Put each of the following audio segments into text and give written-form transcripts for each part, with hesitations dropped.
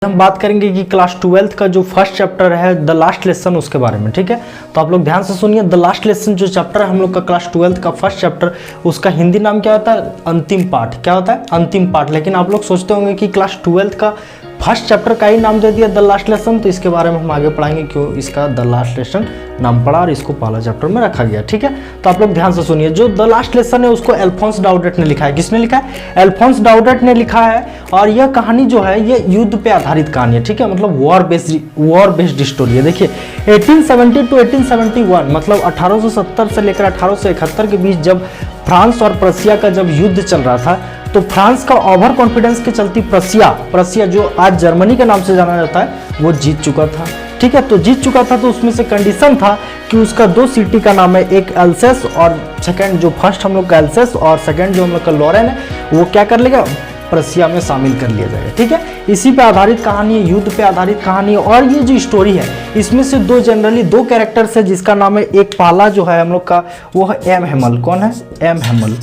हम बात करेंगे कि क्लास 12th का जो फर्स्ट चैप्टर है द लास्ट लेसन उसके बारे में। ठीक है, तो आप लोग ध्यान से सुनिए। द लास्ट लेसन जो चैप्टर है हम लोग का क्लास 12th का फर्स्ट चैप्टर, उसका हिंदी नाम क्या होता है? अंतिम पाठ। क्या होता है? अंतिम पाठ। लेकिन आप लोग सोचते होंगे कि क्लास 12th का फर्स्ट चैप्टर का ही नाम दे दिया द लास्ट लेसन, तो इसके बारे में हम आगे पढ़ाएंगे क्यों इसका द लास्ट लेसन नाम पड़ा और इसको पहला चैप्टर में रखा गया। ठीक है, तो आप लोग ध्यान से सुनिए। जो द लास्ट लेसन है उसको अल्फोंस डाउडेट ने लिखा है। किसने लिखा है? अल्फोंस डाउडेट ने लिखा है। और यह कहानी जो है ये युद्ध पे आधारित कहानी है। ठीक है, मतलब वॉर बेस्ड स्टोरी है। देखिए 1870 टू 1871, मतलब 1870 से लेकर 1871 के बीच जब फ्रांस और प्रसिया का जब युद्ध चल रहा था, तो फ्रांस का ओवर कॉन्फिडेंस के चलते प्रसिया जो आज जर्मनी के नाम से जाना जाता है वो जीत चुका था। ठीक है, तो जीत चुका था तो उसमें से कंडीशन था कि उसका दो सिटी का नाम है, एक एल्सेस और सेकंड जो फर्स्ट हम लोग का एल्सेस और सेकंड जो हम लोग का लॉरेन है वो क्या कर लेगा? प्रसिया में शामिल कर लिया जाएगा। ठीक है, इसी पे आधारित कहानी है, युद्ध पे आधारित कहानी है। और ये जो स्टोरी है इसमें से जनरली दो कैरेक्टर्स है, जिसका नाम है, एक पहला जो है हम लोग का वो है एम हेमल। कौन है? एम हेमल।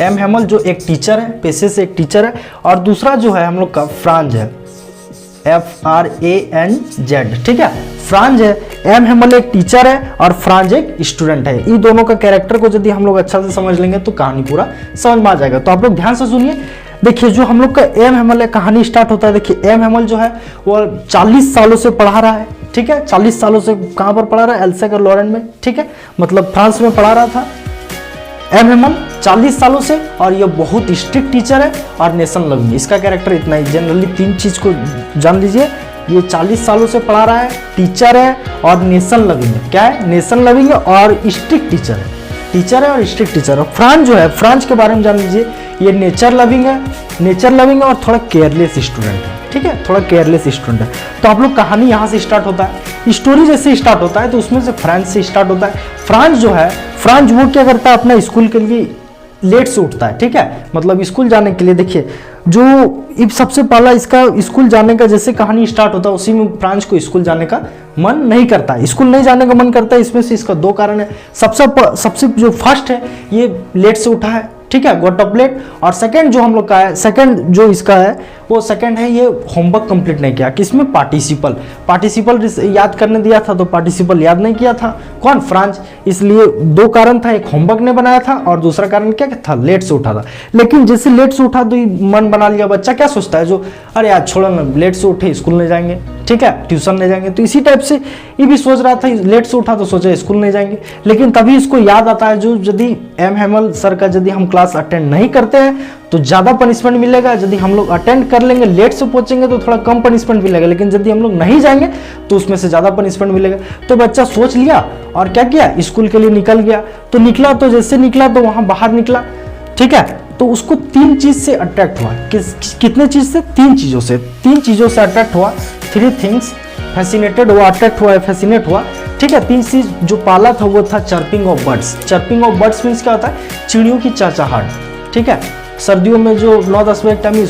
एम हेमल जो एक टीचर है, पेशे से एक टीचर है। और दूसरा जो है हम लोग का फ्रांज है, FRANZ। ठीक है, फ्रांज है, एम हेमल एक टीचर है और फ्रांज एक स्टूडेंट है। इन दोनों का कैरेक्टर को यदि हम लोग अच्छा से समझ लेंगे तो कहानी पूरा समझ में आ जाएगा। तो आप लोग ध्यान से सुनिए। देखिए जो हम लोग का एम हेमल है, कहानी स्टार्ट होता है। देखिए एम हेमल जो है वो 40 सालों से पढ़ा रहा है। ठीक है, 40 सालों से कहां पर पढ़ा रहा है? एल्सेस और लॉरेन में। ठीक है, मतलब फ्रांस में पढ़ा रहा था एम हेमल 40 सालों से। और ये बहुत स्ट्रिक्ट टीचर है और नेशन लविंग। इसका कैरेक्टर इतना ही। जनरली तीन चीज को जान लीजिए, ये 40 सालों से पढ़ा रहा है, टीचर है और नेशन लविंग है। क्या है? नेशन लविंग है और स्ट्रिक्ट टीचर है। टीचर है और स्ट्रिक्ट टीचर है। फ्रांज जो है, फ्रांज के बारे में जान लीजिए, ये नेचर लविंग है और थोड़ा केयरलेस स्टूडेंट है। ठीक है, थोड़ा केयरलेस स्टूडेंट है। तो आप लोग कहानी यहाँ से स्टार्ट होता है, स्टोरी जैसे स्टार्ट होता है तो उसमें से फ्रांस से स्टार्ट होता है। फ्रांस जो है, फ्रांस वो क्या करता है? अपना स्कूल के लिए लेट से उठता है। ठीक है, मतलब स्कूल जाने के लिए। देखिए जो सबसे पहला इसका स्कूल जाने का जैसे कहानी स्टार्ट होता है, उसी में फ्रांस को स्कूल जाने का मन नहीं करता है। स्कूल नहीं जाने का मन करता है, इसमें से इसका दो कारण है। सबसे जो फर्स्ट है, ये लेट से उठा है। ठीक है, गॉट अप लेट। और सेकंड जो हम लोग का है, सेकंड जो इसका है वो सेकंड है, ये होमवर्क कंप्लीट नहीं किया। किसमें? पार्टिसिपल याद करने दिया था तो पार्टिसिपल याद नहीं किया था। कौन? फ्रांस। इसलिए दो कारण था, एक होमवर्क नहीं बनाया था और दूसरा कारण क्या था? लेट से उठा था। लेकिन जैसे लेट से उठा तो मन बना लिया। बच्चा क्या सोचता है? जो अरे यार छोड़ो ना, लेट से उठे स्कूल नहीं जाएंगे, ठीक है, ट्यूशन नहीं जाएंगे। तो इसी टाइप से ये भी सोच रहा था, लेट से उठा तो सोचा स्कूल नहीं जाएंगे। लेकिन तभी इसको याद आता है, जो यदि एम हेमल सर का यदि हम क्लास अटेंड नहीं करते हैं तो ज़्यादा पनिशमेंट मिलेगा। यदि हम लोग अटेंड कर लेंगे, लेट से पहुंचेंगे तो थोड़ा कम पनिशमेंट मिलेगा। लेकिन यदि हम लोग नहीं जाएंगे तो उसमें से ज़्यादा पनिशमेंट मिलेगा। तो बच्चा सोच लिया और क्या किया? स्कूल के लिए निकल गया। तो निकला, तो जैसे निकला तो वहाँ बाहर निकला। ठीक है, तो उसको तीन चीज से अट्रैक्ट हुआ। कितने चीज से? तीन चीजों से अट्रैक्ट हुआ। 3 थिंग्स फैसिनेटेड हुआ, अट्रैक्ट हुआ, फैसिनेट हुआ। ठीक है, तीन चीज जो पाला था वो था chirping of birds. Chirping of birds means क्या होता है? चिड़ियों की चहचहाट। ठीक है, सर्दियों में जो 9-10 बजे टाइम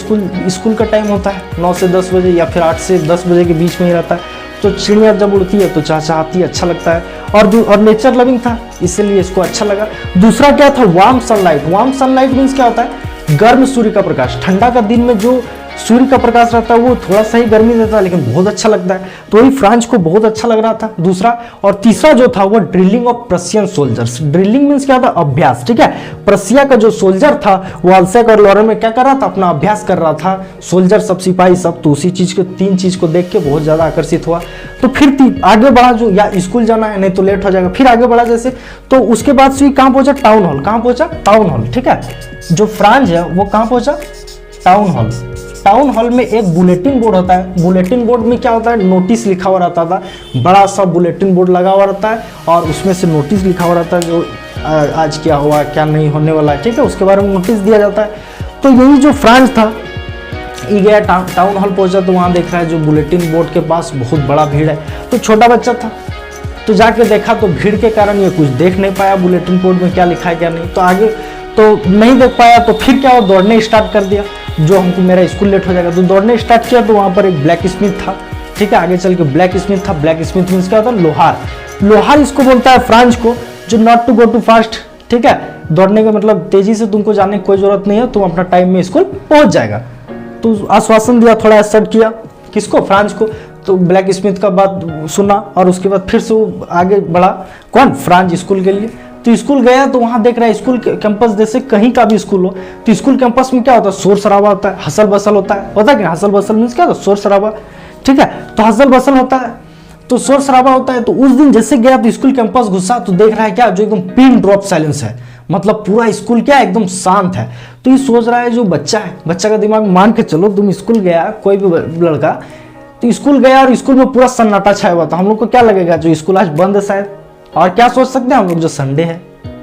स्कूल का टाइम होता है, 9 से 10 बजे या फिर 8 से 10 बजे के बीच में ही रहता है। तो चिड़िया जब उड़ती है तो चहचहाती है, अच्छा लगता है। और नेचर लविंग था, इसलिए इसको अच्छा लगा। दूसरा क्या था? Warm sunlight. Warm sunlight means क्या होता है? गर्म सूर्य का प्रकाश। ठंडा का दिन में जो सूर्य का प्रकाश रहता है वो थोड़ा सा ही गर्मी देता है, लेकिन बहुत अच्छा लगता है। तो वही फ्रांस को बहुत अच्छा लग रहा था, दूसरा। और तीसरा जो था वो drilling of Prussian soldiers. Drilling means क्या था? अभ्यास। ठीक है, प्रसिया का जो सोल्जर था वो एल्सेस और लॉरेन में क्या कर रहा था? अपना अभ्यास कर रहा था। सोल्जर सब, सिपाही सब। तो उसी चीज को, तीन चीज को देख के बहुत ज्यादा आकर्षित हुआ। तो फिर आगे बढ़ा, जो या स्कूल जाना है नहीं तो लेट हो जाएगा। फिर आगे बढ़ा जैसे, तो उसके बाद से कहाँ पहुंचा? Town hall. कहाँ पहुंचा? Town hall. ठीक है, जो फ्रांस है वो कहाँ पहुंचा? Town hall. टाउन हॉल में एक बुलेटिन बोर्ड होता है। बुलेटिन बोर्ड में क्या होता है? नोटिस लिखा हुआ रहता था। बड़ा सा बुलेटिन बोर्ड लगा हुआ रहता है और उसमें से नोटिस लिखा हुआ रहता है, जो आज क्या हुआ, क्या नहीं होने वाला है। ठीक है, उसके बारे में नोटिस दिया जाता है। तो यही जो फ्रांस था, ये गया टाउन हॉल पहुंचा तो वहाँ देख रहा है जो बुलेटिन बोर्ड के पास बहुत बड़ा भीड़ है। तो छोटा बच्चा था तो जाके देखा, तो भीड़ के कारण ये कुछ देख नहीं पाया बुलेटिन बोर्ड में क्या लिखा है क्या नहीं। तो आगे तो नहीं देख पाया, तो फिर क्या हुआ? दौड़ने स्टार्ट कर दिया, जो हमको मेरा स्कूल लेट हो जाएगा। तो दौड़ने स्टार्ट किया तो वहाँ पर एक ब्लैक स्मिथ था। ठीक है, आगे चल के ब्लैक स्मिथ था। ब्लैक स्मिथ मीन्स क्या होता है? लोहार। लोहार इसको बोलता है फ्रांस को, जो not to go too fast. ठीक है, दौड़ने का मतलब तेजी से तुमको जाने की कोई जरूरत नहीं है, तुम अपना टाइम में स्कूल पहुंच जाएगा। तो आश्वासन दिया, थोड़ा एसर्ट किया, किसको, फ्रांज को। तो ब्लैक स्मिथ का बात सुना और उसके बाद फिर से वो आगे बढ़ा, कौन, फ्रांज, स्कूल के लिए। तो स्कूल गया तो वहां देख रहा है स्कूल कैंपस जैसे कहीं का भी स्कूल हो, तो स्कूल कैंपस में क्या होता है, शोर शराबा होता है, हसल बसल होता है, पता है क्या हसल बसल मीन्स क्या होता है, शोर शराबा, ठीक है। तो हसल बसल होता है, तो शोर शराबा होता है। तो उस दिन जैसे गया तो स्कूल कैंपस घुसा तो देख रहा है क्या, जो एकदम पिन ड्रॉप साइलेंस है, मतलब पूरा स्कूल क्या एकदम शांत है। तो ये सोच रहा है जो बच्चा है, बच्चा का दिमाग मान के चलो, तुम स्कूल गया, कोई भी लड़का तो स्कूल गया और स्कूल में पूरा सन्नाटा छाया हुआ था, हम लोग को क्या लगेगा जो स्कूल आज बंद है शायद, और क्या सोच सकते हैं हम लोग जो संडे है,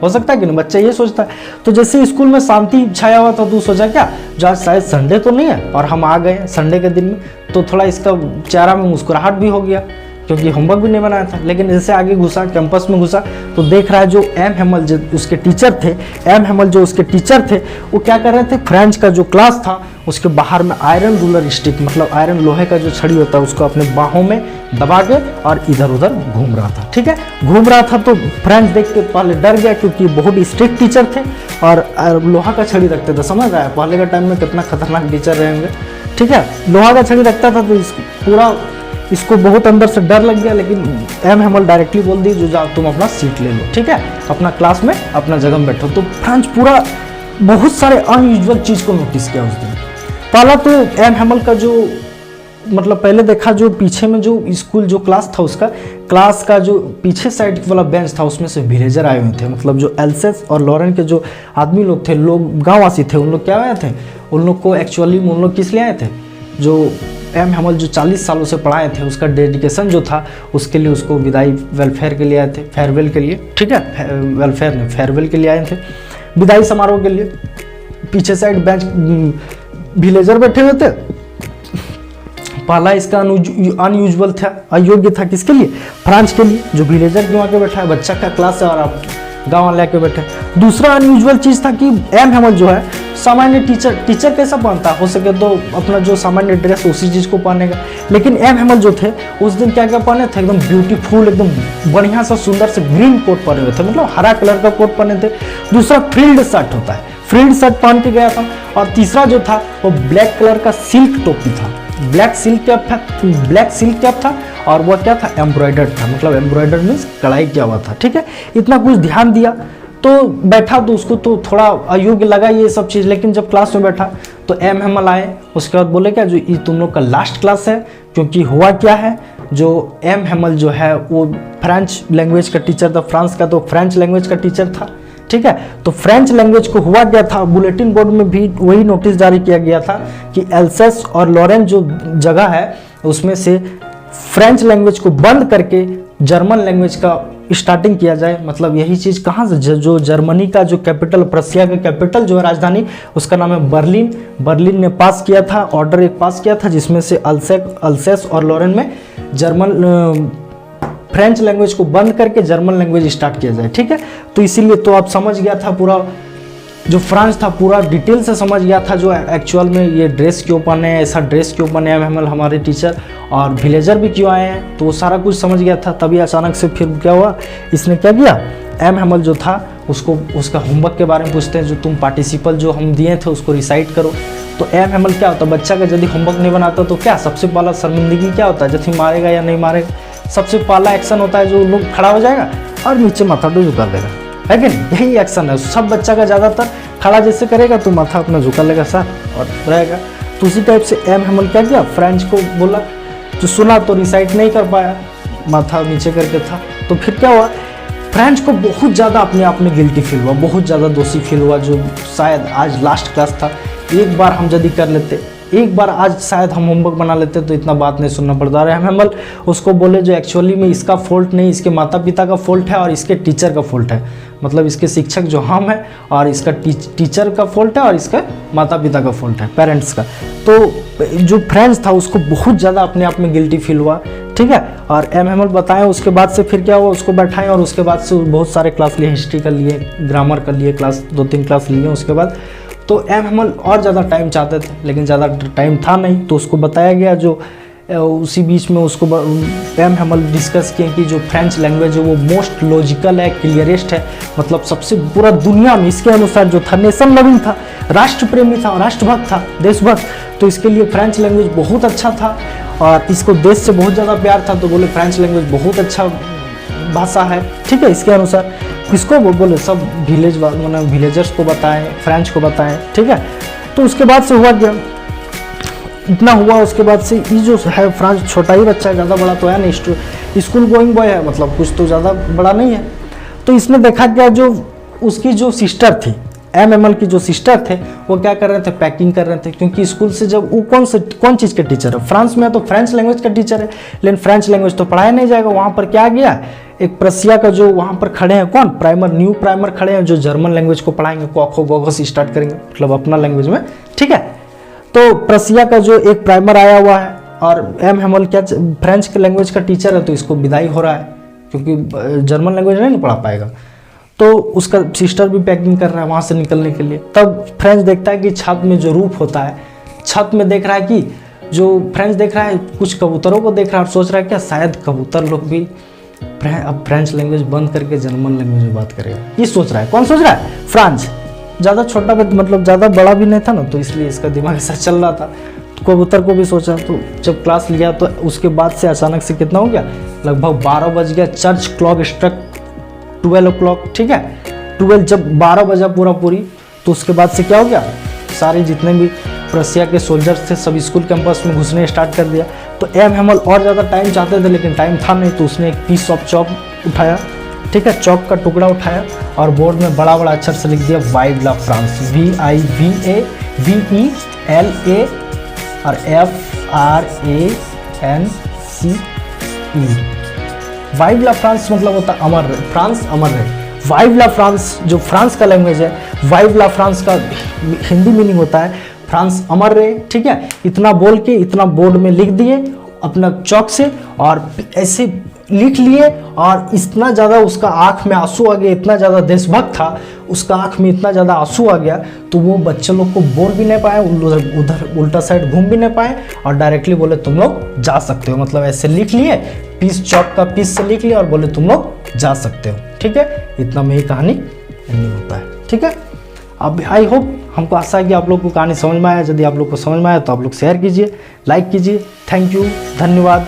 हो सकता है कि नहीं, बच्चा ये सोचता है। तो जैसे स्कूल में शांति छाया हुआ था तो सोचा क्या, जो आज शायद संडे तो नहीं है और हम आ गए संडे के दिन में, तो थोड़ा इसका चेहरा में मुस्कुराहट भी हो गया क्योंकि होमवर्क भी नहीं बनाया था। लेकिन जैसे आगे घुसा, कैंपस में घुसा, तो देख रहा है जो एम हेमल जो उसके टीचर थे, एम हेमल जो उसके टीचर थे, वो क्या कर रहे थे, फ्रेंच का जो क्लास था उसके बाहर में आयरन रूलर स्टिक, मतलब आयरन लोहे का जो छड़ी होता है उसको अपने बाहों में दबा के और इधर उधर घूम रहा था, ठीक है, घूम रहा था। तो फ्रेंच देख के पहले डर गया क्योंकि बहुत स्ट्रिक्ट टीचर थे और लोहा का छड़ी रखते थे, समझ रहा है, पहले के टाइम में कितना खतरनाक टीचर रहेंगे, ठीक है, लोहा का छड़ी रखता था। तो पूरा इसको बहुत अंदर से डर लग गया, लेकिन एम हेमल डायरेक्टली बोल दी जो जाओ तुम अपना सीट ले लो, ठीक है, अपना क्लास में अपना जगह में बैठो। तो फ्रेंच पूरा बहुत सारे अनयूजुअल चीज़ को नोटिस किया उस दिन। पहला तो एम हेमल का जो मतलब पहले देखा जो पीछे में जो स्कूल जो क्लास था उसका क्लास का जो पीछे साइड वाला बेंच था उसमें से विलेजर आए हुए थे, मतलब जो एल्सेस और लॉरेन के जो आदमी लोग थे, लोग गाँववासी थे, उन लोग क्या आए थे, उन लोग को एक्चुअली उन लोग किस लिए आए थे, जो एम हेमल जो 40 सालों से पढ़ाए थे उसका डेडिकेशन जो था उसके लिए उसको विदाई वेलफेयर के लिए आए थे, फेयरवेल के लिए, ठीक है, वेलफेयर नहीं फेयरवेल के लिए आए थे, विदाई समारोह के लिए। पीछे साइड बेंच विलेजर बैठे हुए थे। पहला इसका अनयूजुअल था, अयोग्य था, किसके लिए, फ्रांस के लिए, जो विलेजर क्यों आके बैठा है, बच्चा का क्लास है और आप गाँव वाले आके बैठे। दूसरा अनयूजुअल चीज़ था कि एम हेमल जो है सामान्य टीचर कैसा पहनता, हो सके तो अपना जो सामान्य ड्रेस उसी चीज़ को पहनेगा, लेकिन एम हेमल जो थे उस दिन क्या क्या पहने थे, एकदम ब्यूटीफुल, एकदम बढ़िया सा सुंदर से ग्रीन कोट पहने हुए थे, मतलब हरा कलर का कोट पहने थे। दूसरा फ्रिल्ड शर्ट होता है, फ्रिल्ड शर्ट पहन के गया था। और तीसरा जो था वो ब्लैक कलर का सिल्क टोपी था, ब्लैक सिल्क कैप था और वह क्या था, एम्ब्रॉयडर्ड था, मतलब एम्ब्रॉयडर्ड मीन्स कढ़ाई किया हुआ था, ठीक है। इतना कुछ ध्यान दिया तो बैठा, तो उसको तो थोड़ा अयोग्य लगा ये सब चीज़, लेकिन जब क्लास में बैठा तो एम हेमल आए, उसके बाद बोले क्या जो ये तुम लोग का लास्ट क्लास है, क्योंकि हुआ क्या है, जो एम हेमल जो है वो फ्रेंच लैंग्वेज का टीचर था, फ्रांस का तो फ्रेंच लैंग्वेज का टीचर था, ठीक है। तो फ्रेंच लैंग्वेज को हुआ क्या था, बुलेटिन बोर्ड में भी वही नोटिस जारी किया गया था कि एल्सेस और लॉरेन जो जगह है उसमें से फ्रेंच लैंग्वेज को बंद करके जर्मन लैंग्वेज का स्टार्टिंग किया जाए। मतलब यही चीज़ कहाँ से, जो जर्मनी का जो कैपिटल, प्रशिया का कैपिटल जो है राजधानी, उसका नाम है बर्लिन। बर्लिन ने पास किया था, ऑर्डर एक पास किया था जिसमें से अल्सेस और लॉरेन में फ्रेंच लैंग्वेज को बंद करके जर्मन लैंग्वेज स्टार्ट किया जाए, ठीक है। तो इसीलिए तो आप समझ गया था, पूरा जो फ्रांस था पूरा डिटेल से समझ गया था जो एक्चुअल में ये ड्रेस क्यों पहने, ऐसा ड्रेस क्यों पहने एम हेमल हमारे टीचर, और विलेजर भी क्यों आए हैं, तो वो सारा कुछ समझ गया था। तभी अचानक से फिर क्या हुआ, इसने क्या किया, एम हेमल जो था उसको उसका होमवर्क के बारे में पूछते हैं, जो तुम पार्टिसिपल जो हम दिए थे उसको रिसाइट करो। तो एम हेमल क्या होता है, बच्चा का यदि होमवर्क नहीं बनाता तो क्या सबसे पहला शर्मिंदगी क्या होता है, जैसे मारेगा या नहीं मारेगा, सबसे पहला एक्शन होता है जो लोग खड़ा हो जाएगा और नीचे माथा तो झुका देगा, है कि नहीं, यही एक्शन है सब बच्चा का। ज़्यादातर खड़ा जैसे करेगा तो माथा अपना झुका लेगा सर और रहेगा। तो उसी टाइप से एम हेमल क्या किया, फ्रेंच को बोला, जो सुना तो रिसाइट नहीं कर पाया, माथा नीचे करके था। तो फिर क्या हुआ, फ्रेंच को बहुत ज़्यादा अपने आप में गिल्टी फील हुआ, बहुत ज़्यादा दोषी फील हुआ, जो शायद आज लास्ट क्लास था, एक बार हम यदि कर लेते, एक बार आज शायद हम होमवर्क बना लेते तो इतना बात नहीं सुनना पड़ता। और एम हेमल उसको बोले जो एक्चुअली में इसका फॉल्ट नहीं, इसके माता पिता का फॉल्ट है और इसके टीचर का फॉल्ट है, मतलब इसके शिक्षक जो हम हैं और इसका टीचर का फॉल्ट है और इसका माता पिता का फॉल्ट है, पेरेंट्स का। तो जो फ्रेंच था उसको बहुत ज़्यादा अपने आप में गिल्टी फील हुआ, ठीक है। और एम हेमल बताएं उसके बाद से फिर क्या हुआ, उसको बैठाएं और उसके बाद से बहुत सारे क्लास लिए, हिस्ट्री का लिए, ग्रामर का लिए क्लास, 2-3 क्लास लिए उसके बाद। तो एम हेमल और ज़्यादा टाइम चाहते थे लेकिन ज़्यादा टाइम था नहीं, तो उसको बताया गया, जो उसी बीच में उसको एम हेमल डिस्कस किए कि जो फ्रेंच लैंग्वेज है वो मोस्ट लॉजिकल है, क्लियरेस्ट है, मतलब सबसे पूरा दुनिया में इसके अनुसार जो था नेशन लविंग था, राष्ट्र प्रेमी था, राष्ट्रभक्त था, देशभक्त, तो इसके लिए फ्रेंच लैंग्वेज बहुत अच्छा था और इसको देश से बहुत ज़्यादा प्यार था, तो बोले फ्रेंच लैंग्वेज बहुत अच्छा भाषा है, ठीक है। इसके अनुसार किसको बोले सब मतलब विलेजर्स को बताएं, फ्रेंच को बताएं, ठीक है। तो उसके बाद से हुआ क्या, इतना हुआ, उसके बाद से ये जो है फ्रांस छोटा ही बच्चा है, ज़्यादा बड़ा तो है नहीं, स्कूल गोइंग बॉय है, मतलब कुछ तो ज़्यादा बड़ा नहीं है। तो इसने देखा क्या, जो उसकी जो सिस्टर थी, एमएमएल की जो सिस्टर थे, वो क्या कर रहे थे, पैकिंग कर रहे थे, क्योंकि स्कूल से जब वो कौन चीज़ के टीचर है, फ्रांस में है तो फ्रेंच लैंग्वेज का टीचर है, लेकिन फ्रेंच लैंग्वेज तो पढ़ाया नहीं जाएगा। वहाँ पर क्या गया, एक प्रसिया का जो वहाँ पर खड़े हैं, कौन न्यू प्राइमर खड़े हैं, जो जर्मन लैंग्वेज को पढ़ाएंगे, कोखो गोगो से स्टार्ट करेंगे, मतलब अपना लैंग्वेज में, ठीक है। तो प्रसिया का जो एक प्राइमर आया हुआ है और एमएमएल क्या फ्रेंच के लैंग्वेज का टीचर है, तो इसको विदाई हो रहा है, क्योंकि जर्मन लैंग्वेज नहीं पढ़ा पाएगा। तो उसका सिस्टर भी पैकिंग कर रहा है वहाँ से निकलने के लिए। तब फ्रेंच देखता है कि छत में जो रूफ होता है, छत में देख रहा है कि जो फ्रेंच देख रहा है कुछ कबूतरों को देख रहा है और सोच रहा है क्या शायद कबूतर लोग भी अब फ्रेंच लैंग्वेज बंद करके जर्मन लैंग्वेज में बात करेगा, ये सोच रहा है। कौन सोच रहा है, फ्रांस। ज़्यादा छोटा मतलब ज़्यादा बड़ा भी नहीं था ना, तो इसलिए इसका दिमाग ऐसा चल रहा था। तो कबूतर को भी सोचा, तो जब क्लास लिया तो उसके बाद से अचानक से कितना हो गया, लगभग 12 बज गया, चर्च क्लॉक स्ट्रक 12 o'clock, ठीक है। 12 जब 12 बजा पूरी, तो उसके बाद से क्या हो गया, सारे जितने भी प्रसिया के सोल्जर्स थे सब स्कूल कैंपस में घुसने स्टार्ट कर दिया। तो एमएमएल और ज़्यादा टाइम चाहते थे, लेकिन टाइम था नहीं, तो उसने एक पीस ऑफ चॉक उठाया, ठीक है, चॉक का टुकड़ा उठाया और बोर्ड में बड़ा अक्षर से लिख दिया वाइव ला फ्रांस, VIVAVELA और FRANCE। वाइव ला फ्रांस मतलब होता है अमर रहे, फ्रांस अमर रहे। वाइव ला फ्रांस जो फ्रांस का लैंग्वेज है, वाइव ला फ्रांस का हिंदी मीनिंग होता है फ्रांस अमर रहे, ठीक है। इतना बोल के इतना बोर्ड में लिख दिए अपना चौक से और ऐसे लिख लिए, और इतना ज़्यादा उसका आंख में आंसू आ गया, इतना ज़्यादा देशभक्त था, उसका आंख में इतना ज़्यादा आंसू आ गया, तो वो बच्चे लोग को बोल भी नहीं पाए, उधर उल्टा साइड घूम भी नहीं पाए, और डायरेक्टली बोले तुम लोग जा सकते हो, मतलब ऐसे लिख लिए, पीस चौक का पीस से लिख लिया और बोले तुम लोग जा सकते हो, ठीक है। इतना में ही कहानी नहीं होता है, ठीक है। अब आई होप, हमको आशा है कि आप लोग को कहानी समझ में आया। यदि आप लोग को समझ में आया तो आप लोग शेयर कीजिए, लाइक कीजिए। थैंक यू, धन्यवाद।